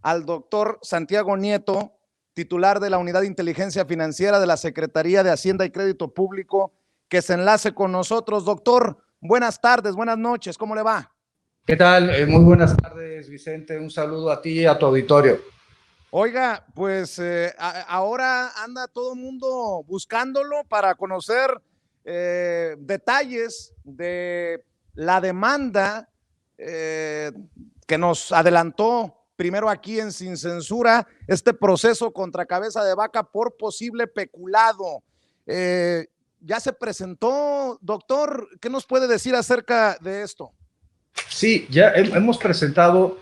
al doctor Santiago Nieto, titular de la Unidad de Inteligencia Financiera de la Secretaría de Hacienda y Crédito Público, que se enlace con nosotros. Doctor, buenas tardes, buenas noches, ¿cómo le va? ¿Qué tal? Muy buenas tardes, Vicente. Un saludo a ti y a tu auditorio. Oiga, pues ahora anda todo el mundo buscándolo para conocer detalles de la demanda que nos adelantó primero aquí en Sin Censura, este proceso contra Cabeza de Vaca por posible peculado. ¿Ya se presentó, doctor? ¿Qué nos puede decir acerca de esto? Sí, ya hemos presentado,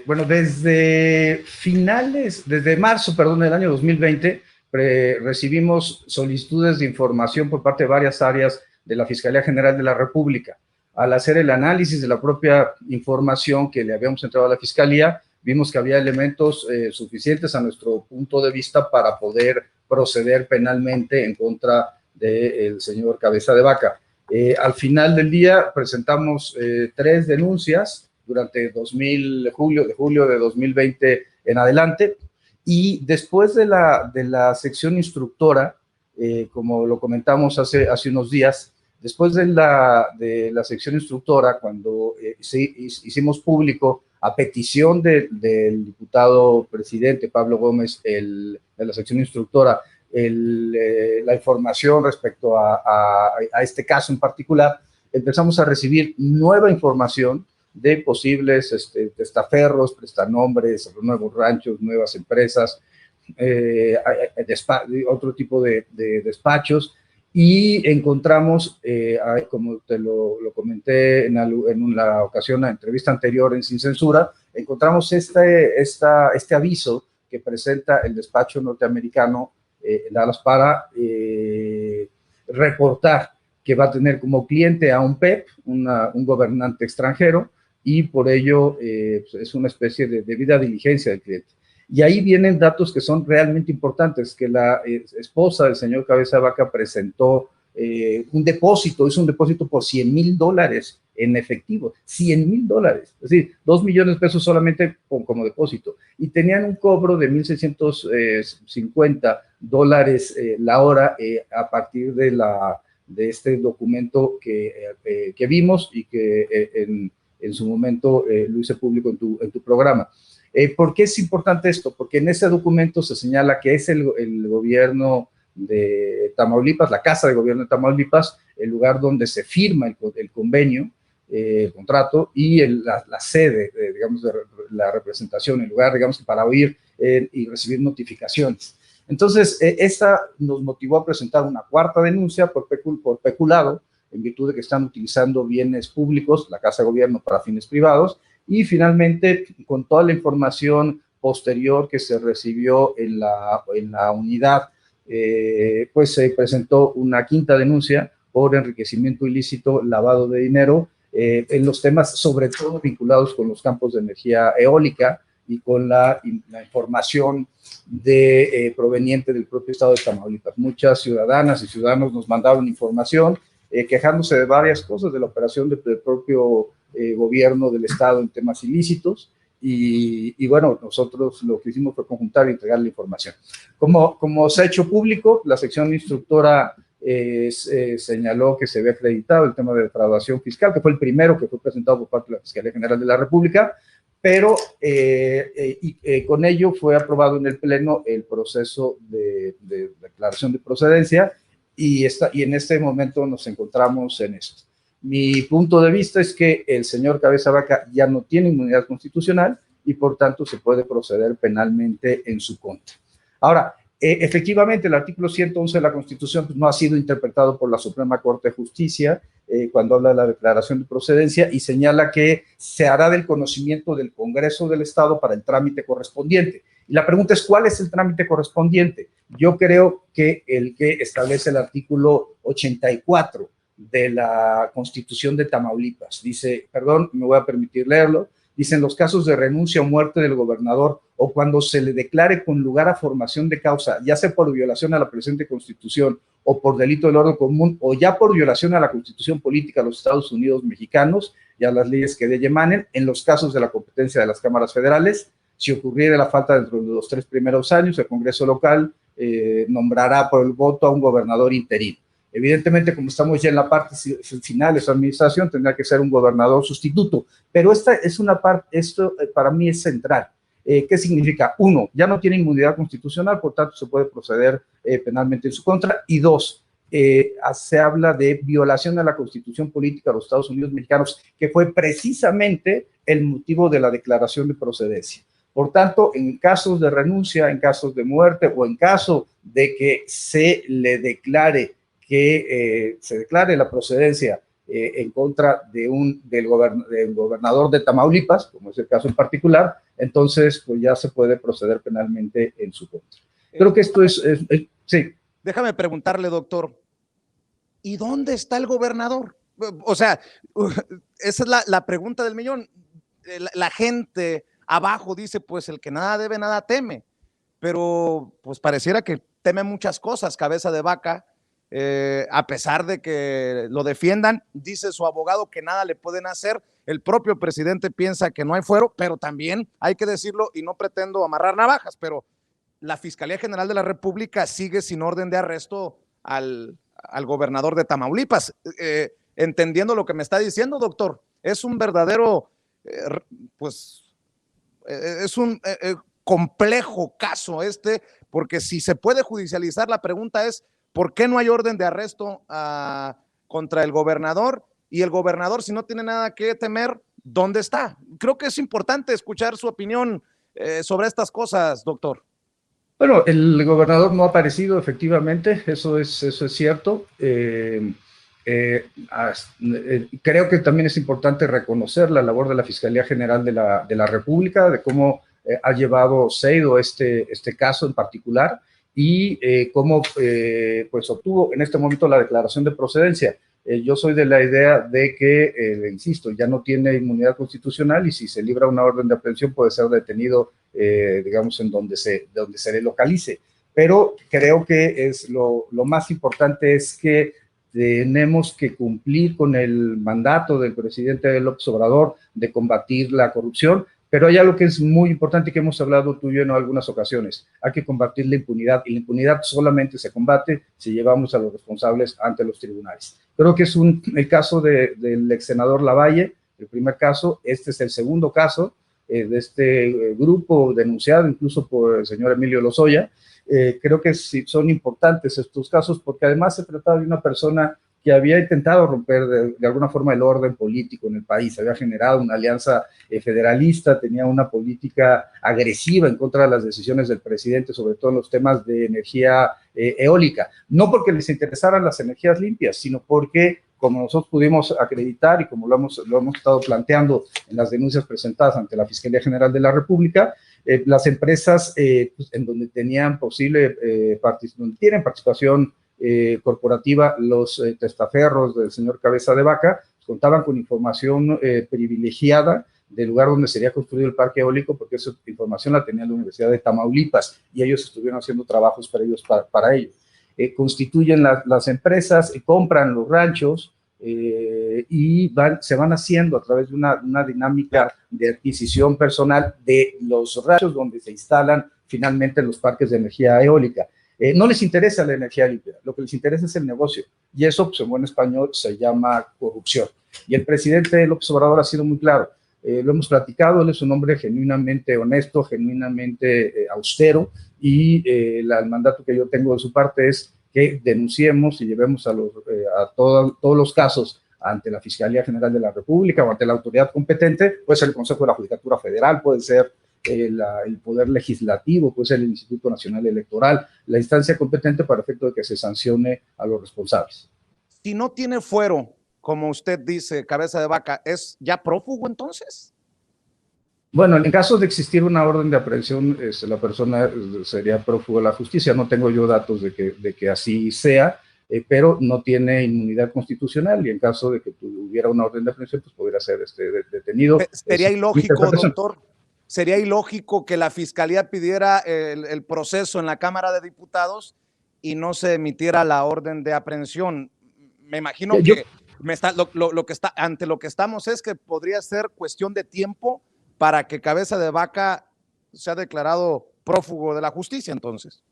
bueno, desde marzo, perdón, del año 2020, recibimos solicitudes de información por parte de varias áreas de la Fiscalía General de la República. Al hacer el análisis de la propia información que le habíamos entregado a la Fiscalía, vimos que había elementos suficientes a nuestro punto de vista para poder proceder penalmente en contra del señor Cabeza de Vaca. Al final del día presentamos 3 denuncias durante julio de 2020 en adelante, y después de la sección instructora, como lo comentamos hace unos días, después de la sección instructora, cuando hicimos público a petición del diputado presidente Pablo Gómez, de la sección instructora, la información respecto a este caso en particular, empezamos a recibir nueva información de posibles testaferros, prestanombres, nuevos ranchos, nuevas empresas, otro tipo de despachos, y encontramos, como te lo comenté en la ocasión, la entrevista anterior en Sin Censura, encontramos este aviso que presenta el despacho norteamericano Dallas para reportar que va a tener como cliente a un PEP, un gobernante extranjero, y por ello pues es una especie de debida diligencia del cliente. Y ahí vienen datos que son realmente importantes, que la esposa del señor Cabeza de Vaca presentó un depósito, hizo un depósito por $100,000 en efectivo, $100,000, es decir, 2 millones de pesos solamente como depósito, y tenían un cobro de $1,650 la hora a partir de este documento que vimos y que en su momento lo hice público en tu programa. ¿Por qué es importante esto? Porque en ese documento se señala que es el gobierno de Tamaulipas, la Casa de Gobierno de Tamaulipas, el lugar donde se firma el convenio, el contrato, y la sede, digamos, de la representación, el lugar, digamos, para oír y recibir notificaciones. Entonces, esta nos motivó a presentar una cuarta denuncia por peculado, en virtud de que están utilizando bienes públicos, la Casa de Gobierno, para fines privados, y finalmente, con toda la información posterior que se recibió en la unidad, pues se presentó una quinta denuncia por enriquecimiento ilícito, lavado de dinero, en los temas sobre todo vinculados con los campos de energía eólica y con la información proveniente del propio estado de Tamaulipas. Muchas ciudadanas y ciudadanos nos mandaron información quejándose de varias cosas, de la operación del propio gobierno del estado en temas ilícitos, y bueno, nosotros lo que hicimos fue conjuntar y entregar la información. Como se ha hecho público, la sección instructora señaló que se había acreditado el tema de defraudación fiscal, que fue el primero que fue presentado por parte de la Fiscalía General de la República, pero con ello fue aprobado en el Pleno el proceso de declaración de procedencia, y en este momento nos encontramos en esto. Mi punto de vista es que el señor Cabeza Vaca ya no tiene inmunidad constitucional y por tanto se puede proceder penalmente en su contra. Ahora, efectivamente, el artículo 111 de la Constitución pues, no ha sido interpretado por la Suprema Corte de Justicia cuando habla de la declaración de procedencia, y señala que se hará del conocimiento del Congreso del Estado para el trámite correspondiente. Y la pregunta es, ¿cuál es el trámite correspondiente? Yo creo que el que establece el artículo 84 de la Constitución de Tamaulipas. Dice, perdón, me voy a permitir leerlo, dice: en los casos de renuncia o muerte del gobernador o cuando se le declare con lugar a formación de causa, ya sea por violación a la presente Constitución o por delito del orden común, o ya por violación a la Constitución política de los Estados Unidos mexicanos y a las leyes que de ella emanen, en los casos de la competencia de las cámaras federales, Si ocurriera la falta dentro de los 3 primeros años, el Congreso local nombrará por el voto a un gobernador interino. Evidentemente, como estamos ya en la parte final de su administración, tendrá que ser un gobernador sustituto, pero esta es una parte, esto para mí es central. ¿Qué significa? Uno, ya no tiene inmunidad constitucional, por tanto se puede proceder penalmente en su contra, y dos, se habla de violación a la Constitución Política de los Estados Unidos Mexicanos, que fue precisamente el motivo de la declaración de procedencia. Por tanto, en casos de renuncia, en casos de muerte o en caso de que se le declare la procedencia en contra del gobernador de Tamaulipas, como es el caso en particular, entonces pues ya se puede proceder penalmente en su contra. Creo que esto sí. Déjame preguntarle, doctor, ¿y dónde está el gobernador? O sea, esa es la pregunta del millón. La gente abajo dice, pues el que nada debe, nada teme, pero pues pareciera que teme muchas cosas, cabeza de vaca, a pesar de que lo defiendan, dice su abogado que nada le pueden hacer, el propio presidente piensa que no hay fuero, pero también hay que decirlo, y no pretendo amarrar navajas, pero la Fiscalía General de la República sigue sin orden de arresto al gobernador de Tamaulipas. Entendiendo lo que me está diciendo, doctor, es un verdadero, pues, es un complejo caso porque si se puede judicializar, la pregunta es, ¿por qué no hay orden de arresto contra el gobernador? Y el gobernador, si no tiene nada que temer, ¿dónde está? Creo que es importante escuchar su opinión sobre estas cosas, doctor. Bueno, el gobernador no ha aparecido, efectivamente, eso es cierto. Creo que también es importante reconocer la labor de la Fiscalía General de la República, de cómo ha llevado Seido este caso en particular y cómo pues obtuvo en este momento la declaración de procedencia. Yo soy de la idea de que, insisto, ya no tiene inmunidad constitucional y si se libra una orden de aprehensión puede ser detenido, digamos, en donde se le localice. Pero creo que lo más importante es que tenemos que cumplir con el mandato del presidente López Obrador de combatir la corrupción, pero hay algo que es muy importante que hemos hablado tú y yo en algunas ocasiones. Hay que combatir la impunidad y la impunidad solamente se combate si llevamos a los responsables ante los tribunales. Creo que es el caso del ex senador Lavalle, el primer caso. Este es el segundo caso de este grupo denunciado incluso por el señor Emilio Lozoya. Creo que sí, son importantes estos casos porque además se trataba de una persona que había intentado romper de alguna forma el orden político en el país, había generado una alianza federalista, tenía una política agresiva en contra de las decisiones del presidente, sobre todo en los temas de energía eólica, no porque les interesaran las energías limpias, sino porque, como nosotros pudimos acreditar y como lo hemos estado planteando en las denuncias presentadas ante la Fiscalía General de la República, las empresas pues, en donde tenían donde tienen participación corporativa, los testaferros del señor Cabeza de Vaca contaban con información privilegiada del lugar donde sería construido el parque eólico, porque esa información la tenía la Universidad de Tamaulipas y ellos estuvieron haciendo trabajos para ellos. Constituyen las empresas, compran los ranchos y se van haciendo a través de una dinámica de adquisición personal de los ranchos donde se instalan finalmente los parques de energía eólica. No les interesa la energía limpia, lo que les interesa es el negocio, y eso, pues, en buen español, se llama corrupción. Y el presidente López Obrador ha sido muy claro, lo hemos platicado, él es un hombre genuinamente honesto, genuinamente austero, y el mandato que yo tengo de su parte es que denunciemos y llevemos a todos los casos ante la Fiscalía General de la República o ante la autoridad competente, puede ser el Consejo de la Judicatura Federal, puede ser el Poder Legislativo, puede ser el Instituto Nacional Electoral, la instancia competente para efecto de que se sancione a los responsables. Si no tiene fuero, como usted dice, Cabeza de Vaca, ¿es ya prófugo entonces? Bueno, en caso de existir una orden de aprehensión, la persona sería prófugo de la justicia. No tengo yo datos de que así sea, pero no tiene inmunidad constitucional y en caso de que tuviera una orden de aprehensión, pues podría ser detenido. Sería ilógico, doctor. Sería ilógico que la Fiscalía pidiera el proceso en la Cámara de Diputados y no se emitiera la orden de aprehensión. Me imagino que ante lo que estamos es que podría ser cuestión de tiempo para que Cabeza de Vaca se ha declarado prófugo de la justicia entonces.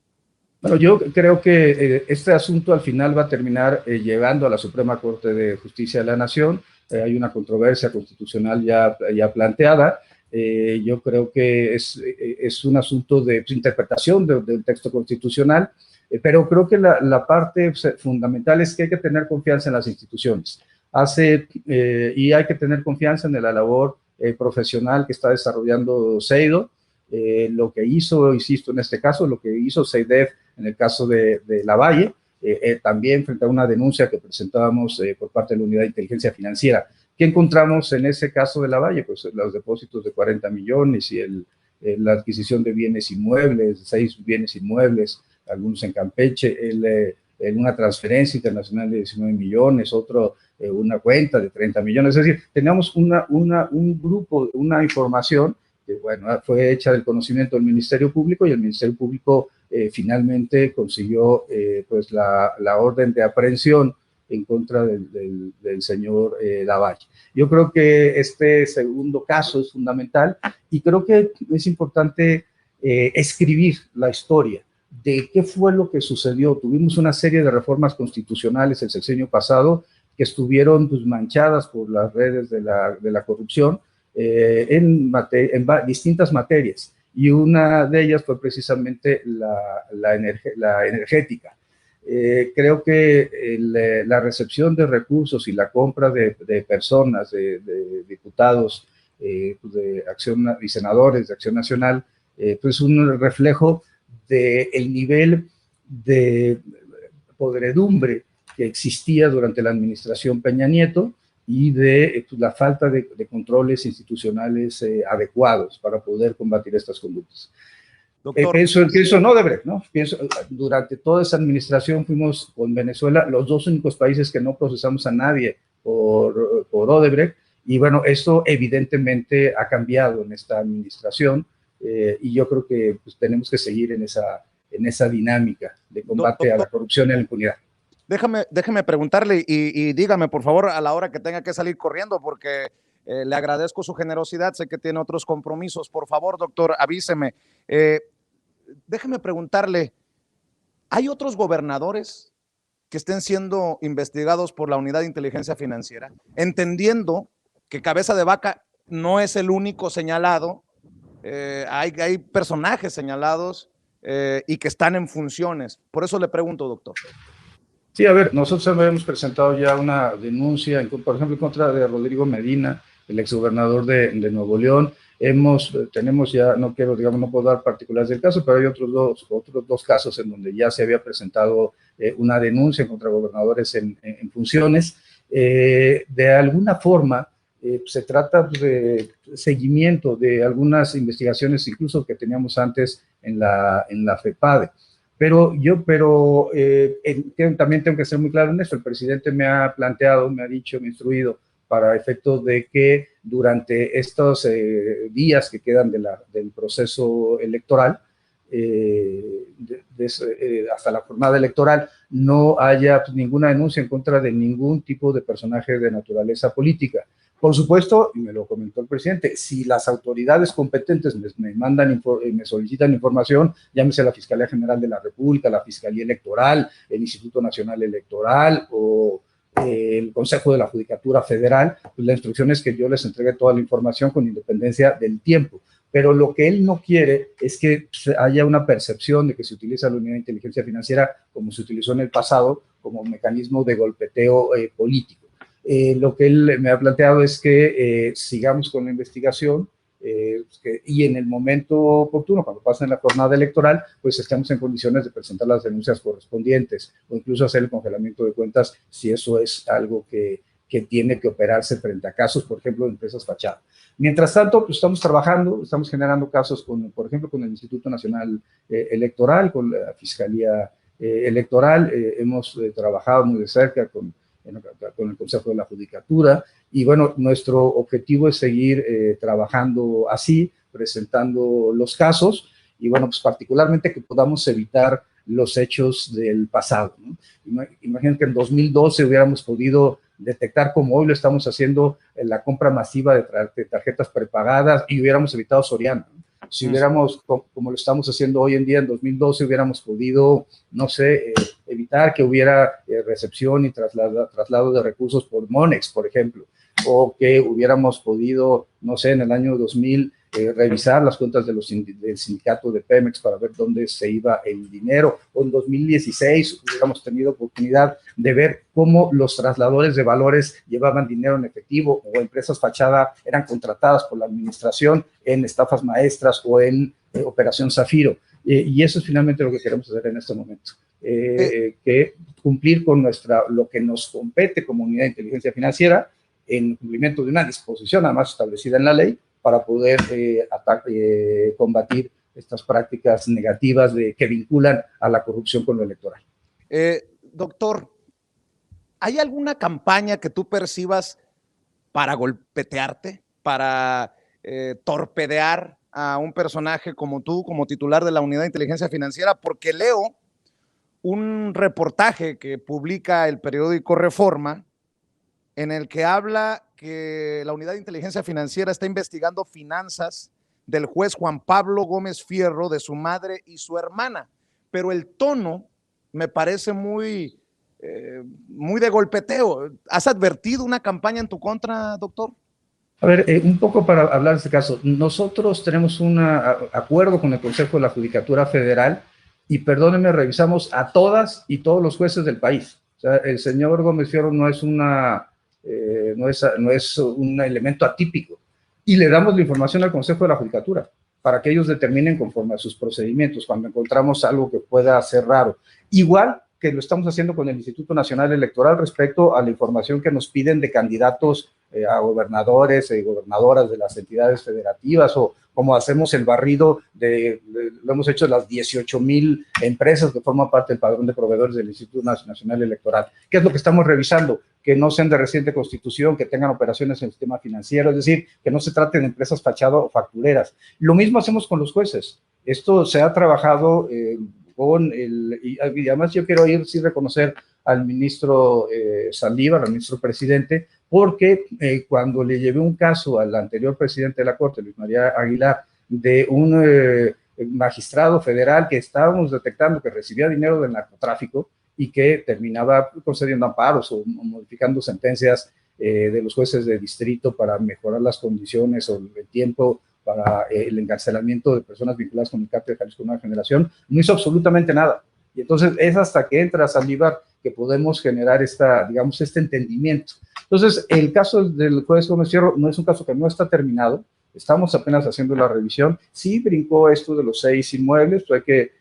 Bueno, yo creo que este asunto al final va a terminar llegando a la Suprema Corte de Justicia de la Nación. Hay una controversia constitucional ya planteada. Yo creo que es un asunto de interpretación del texto constitucional, pero creo que la parte fundamental es que hay que tener confianza en las instituciones. Y hay que tener confianza en la labor profesional que está desarrollando CEIDO. Lo que hizo, insisto, en este caso, lo que hizo CEIDEF en el caso de Lavalle, también frente a una denuncia que presentábamos por parte de la Unidad de Inteligencia Financiera. ¿Qué encontramos en ese caso de Lavalle? Pues los depósitos de 40 millones y la adquisición de bienes inmuebles, 6 bienes inmuebles, algunos en Campeche, una transferencia internacional de 19 millones, una cuenta de 30 millones. Es decir, teníamos un grupo, una información que, bueno, fue hecha del conocimiento del Ministerio Público, y el Ministerio Público finalmente consiguió pues la orden de aprehensión en contra del señor Lavalle. Yo creo que este segundo caso es fundamental, y creo que es importante escribir la historia de qué fue lo que sucedió. Tuvimos una serie de reformas constitucionales el sexenio pasado que estuvieron pues, manchadas por las redes de la corrupción en distintas materias, y una de ellas fue precisamente la energética. Creo que la recepción de recursos y la compra de personas, de diputados de Acción y senadores de Acción Nacional, pues un reflejo del nivel de podredumbre que existía durante la administración Peña Nieto, y de la falta de controles institucionales adecuados para poder combatir estas conductas. Pienso en Odebrecht, ¿no? Durante toda esa administración fuimos con Venezuela los dos únicos países que no procesamos a nadie por Odebrecht, y bueno, esto evidentemente ha cambiado en esta administración, y yo creo que pues, tenemos que seguir en esa dinámica de combate a la corrupción y a la impunidad. Déjeme preguntarle y dígame, por favor, a la hora que tenga que salir corriendo, porque le agradezco su generosidad, sé que tiene otros compromisos. Por favor, doctor, avíseme. Déjeme preguntarle, ¿hay otros gobernadores que estén siendo investigados por la Unidad de Inteligencia Financiera? Entendiendo que Cabeza de Vaca no es el único señalado, hay personajes señalados y que están en funciones. Por eso le pregunto, doctor. Sí, a ver, nosotros habíamos presentado ya una denuncia, por ejemplo, en contra de Rodrigo Medina, el exgobernador de Nuevo León. Tenemos ya, no puedo dar particulares del caso, pero hay otros dos casos en donde ya se había presentado una denuncia contra gobernadores en funciones. De alguna forma, se trata de seguimiento de algunas investigaciones, incluso que teníamos antes en la FEPADE. Pero también tengo que ser muy claro en esto. El presidente me ha planteado, me ha dicho, me ha instruido para efectos de que durante estos días que quedan del proceso electoral, hasta la jornada electoral, no haya ninguna denuncia en contra de ningún tipo de personaje de naturaleza política. Por supuesto, y me lo comentó el presidente, si las autoridades competentes me solicitan información, llámese la Fiscalía General de la República, la Fiscalía Electoral, el Instituto Nacional Electoral o el Consejo de la Judicatura Federal, pues la instrucción es que yo les entregue toda la información con independencia del tiempo. Pero lo que él no quiere es que haya una percepción de que se utiliza la Unidad de Inteligencia Financiera, como se utilizó en el pasado, como mecanismo de golpeteo político. Lo que él me ha planteado es que sigamos con la investigación y en el momento oportuno, cuando pasen la jornada electoral, pues estemos en condiciones de presentar las denuncias correspondientes o incluso hacer el congelamiento de cuentas si eso es algo que tiene que operarse frente a casos, por ejemplo, de empresas fachada. Mientras tanto, pues estamos trabajando, estamos generando casos, por ejemplo, con el Instituto Nacional Electoral, con la Fiscalía Electoral. Hemos trabajado muy de cerca con el Consejo de la Judicatura, y bueno, nuestro objetivo es seguir trabajando así, presentando los casos, y bueno, pues particularmente que podamos evitar los hechos del pasado, ¿no? Imaginen que en 2012 hubiéramos podido detectar, como hoy lo estamos haciendo, la compra masiva de tarjetas prepagadas, y hubiéramos evitado Soriana, ¿no? Si hubiéramos, como lo estamos haciendo hoy en día, en 2012, hubiéramos podido, no sé, evitar que hubiera recepción y traslado de recursos por Monex, por ejemplo, o que hubiéramos podido, no sé, en el año 2000, revisar las cuentas del sindicato de Pemex para ver dónde se iba el dinero, o en 2016 hubiéramos tenido oportunidad de ver cómo los trasladadores de valores llevaban dinero en efectivo, o empresas fachada eran contratadas por la administración en estafas maestras o en Operación Zafiro. Y eso es finalmente lo que queremos hacer en este momento. Que cumplir con lo que nos compete como unidad de inteligencia financiera, en cumplimiento de una disposición además establecida en la ley, para poder combatir estas prácticas negativas que vinculan a la corrupción con lo electoral. Doctor, ¿hay alguna campaña que tú percibas para golpetearte, para torpedear a un personaje como tú, como titular de la Unidad de Inteligencia Financiera? Porque leo un reportaje que publica el periódico Reforma, en el que habla que la Unidad de Inteligencia Financiera está investigando finanzas del juez Juan Pablo Gómez Fierro, de su madre y su hermana, pero el tono me parece muy de golpeteo. ¿Has advertido una campaña en tu contra, doctor? A ver, un poco para hablar de este caso. Nosotros tenemos un acuerdo con el Consejo de la Judicatura Federal y, perdónenme, revisamos a todas y todos los jueces del país. O sea, el señor Gómez Fierro no es un elemento atípico, y le damos la información al Consejo de la Judicatura para que ellos determinen conforme a sus procedimientos cuando encontramos algo que pueda ser raro. Igual que lo estamos haciendo con el Instituto Nacional Electoral respecto a la información que nos piden de candidatos a gobernadores y gobernadoras de las entidades federativas, o como hacemos el barrido lo hemos hecho las 18,000 empresas que forman parte del padrón de proveedores del Instituto Nacional Electoral. ¿Qué es lo que estamos revisando? Que no sean de reciente constitución, que tengan operaciones en el sistema financiero, es decir, que no se traten de empresas fachada o factureras. Lo mismo hacemos con los jueces. Esto se ha trabajado y además yo quiero reconocer al ministro Saldívar, al ministro presidente, porque cuando le llevé un caso al anterior presidente de la Corte, Luis María Aguilar, de un magistrado federal que estábamos detectando que recibía dinero del narcotráfico y que terminaba concediendo amparos o modificando sentencias de los jueces de distrito para mejorar las condiciones o el tiempo para el encarcelamiento de personas vinculadas con el cártel de Jalisco Nueva Generación, no hizo absolutamente nada. Y entonces es hasta que entra Saldívar que podemos generar este entendimiento. Entonces, el caso del juez Gómez Fierro no es un caso que no está terminado, estamos apenas haciendo la revisión. Sí brincó esto de los 6 inmuebles, pues hay que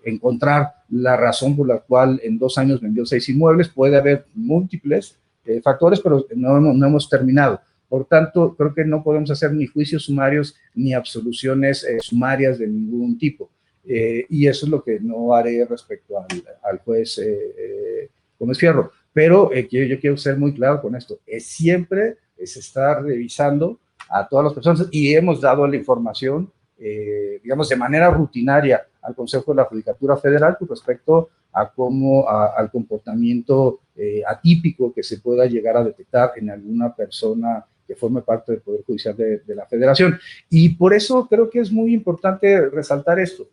encontrar la razón por la cual en 2 años vendió 6 inmuebles. Puede haber múltiples factores, pero no hemos terminado. Por tanto, creo que no podemos hacer ni juicios sumarios ni absoluciones sumarias de ningún tipo. Y eso es lo que no haré respecto al juez Gómez Fierro. Pero yo quiero ser muy claro con esto. Siempre se está revisando a todas las personas y hemos dado la información, digamos, de manera rutinaria al Consejo de la Judicatura Federal con respecto a al comportamiento atípico que se pueda llegar a detectar en alguna persona que forme parte del Poder Judicial de la Federación. Y por eso creo que es muy importante resaltar esto.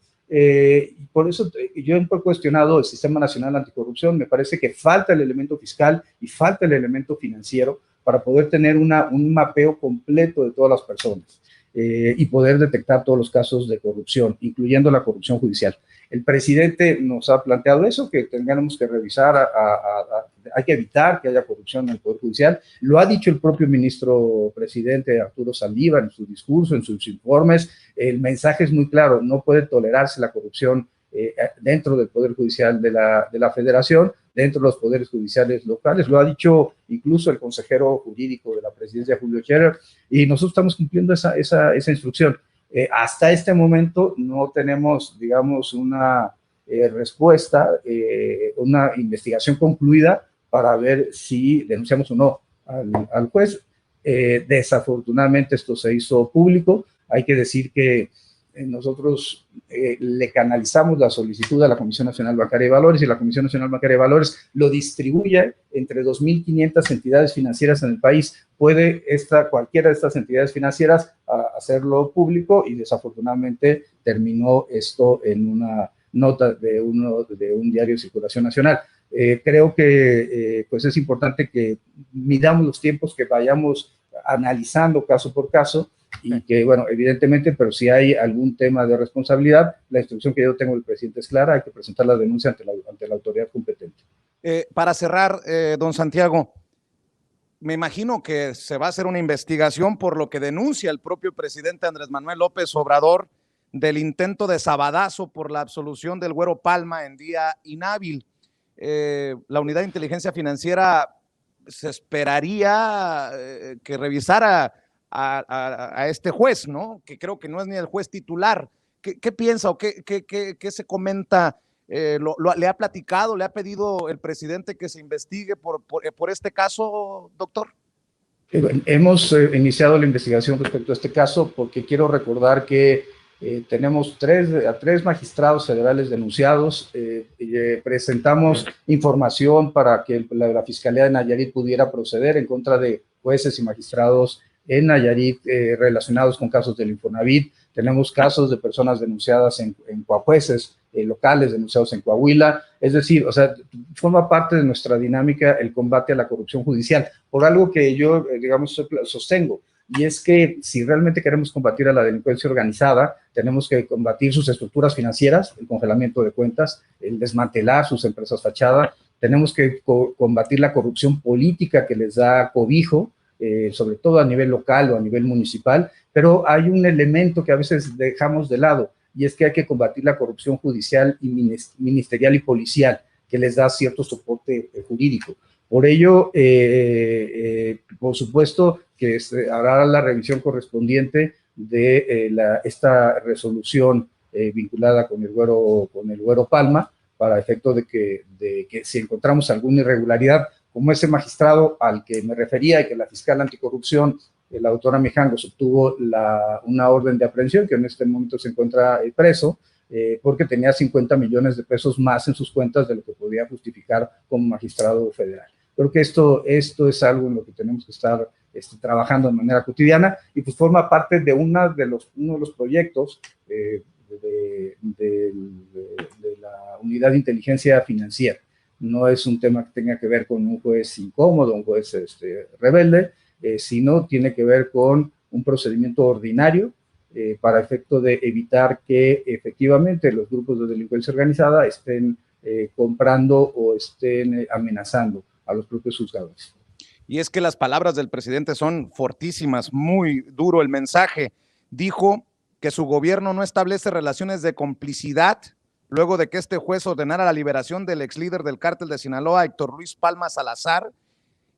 Por eso yo he cuestionado el Sistema Nacional Anticorrupción. Me parece que falta el elemento fiscal y falta el elemento financiero para poder tener un mapeo completo de todas las personas y poder detectar todos los casos de corrupción, incluyendo la corrupción judicial. El presidente nos ha planteado eso, que tengamos que revisar, hay que evitar que haya corrupción en el Poder Judicial. Lo ha dicho el propio ministro presidente Arturo Saldívar en su discurso, en sus informes. El mensaje es muy claro: no puede tolerarse la corrupción dentro del Poder Judicial de la Federación, dentro de los poderes judiciales locales. Lo ha dicho incluso el consejero jurídico de la presidencia, Julio Scherer, y nosotros estamos cumpliendo esa instrucción. Hasta este momento no tenemos, digamos, una respuesta, una investigación concluida para ver si denunciamos o no al juez. Desafortunadamente esto se hizo público. Hay que decir que nosotros le canalizamos la solicitud a la Comisión Nacional Bancaria de Valores y la Comisión Nacional Bancaria de Valores lo distribuye entre 2.500 entidades financieras en el país. Puede cualquiera de estas entidades financieras hacerlo público y desafortunadamente terminó esto en una nota de un diario de circulación nacional. Creo que pues es importante que midamos los tiempos, que vayamos analizando caso por caso y que, bueno, evidentemente, pero si hay algún tema de responsabilidad, la instrucción que yo tengo del presidente es clara, hay que presentar la denuncia ante la autoridad competente. Para cerrar, don Santiago, me imagino que se va a hacer una investigación por lo que denuncia el propio presidente Andrés Manuel López Obrador del intento de sabadazo por la absolución del Güero Palma en día inhábil. La Unidad de Inteligencia Financiera se esperaría que revisara a este juez, ¿no? Que creo que no es ni el juez titular. ¿Qué piensa o qué se comenta? ¿Le ha platicado, le ha pedido el presidente que se investigue por este caso, doctor? Hemos iniciado la investigación respecto a este caso porque quiero recordar que tenemos tres magistrados federales denunciados, presentamos información para que la Fiscalía de Nayarit pudiera proceder en contra de jueces y magistrados en Nayarit relacionados con casos del Infonavit. Tenemos casos de personas denunciadas en jueces locales, denunciados en Coahuila. Es decir, o sea, forma parte de nuestra dinámica el combate a la corrupción judicial, por algo que yo, digamos, sostengo. Y es que si realmente queremos combatir a la delincuencia organizada, tenemos que combatir sus estructuras financieras, el congelamiento de cuentas, el desmantelar sus empresas fachada. Tenemos que combatir la corrupción política que les da cobijo, sobre todo a nivel local o a nivel municipal. Pero hay un elemento que a veces dejamos de lado, y es que hay que combatir la corrupción judicial y ministerial y policial, que les da cierto soporte jurídico. Por ello, por supuesto, que se hará la revisión correspondiente de esta resolución vinculada con el Güero Palma, para efecto de que si encontramos alguna irregularidad, como ese magistrado al que me refería y que la fiscal anticorrupción, la doctora Mijangos, obtuvo una orden de aprehensión, que en este momento se encuentra preso, porque tenía 50 millones de pesos más en sus cuentas de lo que podía justificar como magistrado federal. Creo que esto es algo en lo que tenemos que estar trabajando de manera cotidiana, y pues forma parte de uno de los proyectos de la Unidad de Inteligencia Financiera. No es un tema que tenga que ver con un juez incómodo, un juez rebelde, sino tiene que ver con un procedimiento ordinario para efecto de evitar que efectivamente los grupos de delincuencia organizada estén comprando o estén amenazando a los propios juzgadores. Y es que las palabras del presidente son fortísimas, muy duro el mensaje. Dijo que su gobierno no establece relaciones de complicidad luego de que este juez ordenara la liberación del ex líder del cártel de Sinaloa, Héctor Luis Palma Salazar,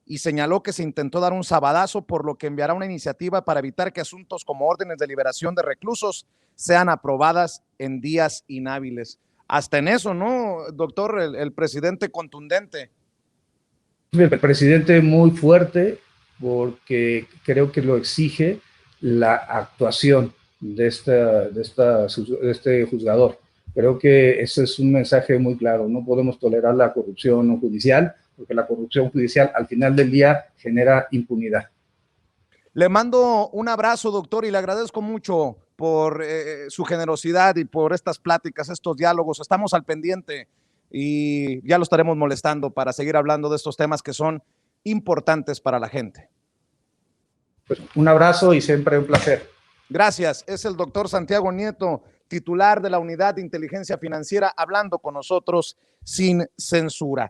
y señaló que se intentó dar un sabadazo, por lo que enviará una iniciativa para evitar que asuntos como órdenes de liberación de reclusos sean aprobadas en días inhábiles. Hasta en eso, ¿no, doctor? El presidente contundente. El presidente muy fuerte, porque creo que lo exige la actuación de este juzgador. Creo que ese es un mensaje muy claro. No podemos tolerar la corrupción judicial, porque la corrupción judicial al final del día genera impunidad. Le mando un abrazo, doctor, y le agradezco mucho por su generosidad y por estas pláticas, estos diálogos. Estamos al pendiente y ya lo estaremos molestando para seguir hablando de estos temas que son importantes para la gente. Pues un abrazo y siempre un placer. Gracias. Es el doctor Santiago Nieto, titular de la Unidad de Inteligencia Financiera, hablando con nosotros sin censura.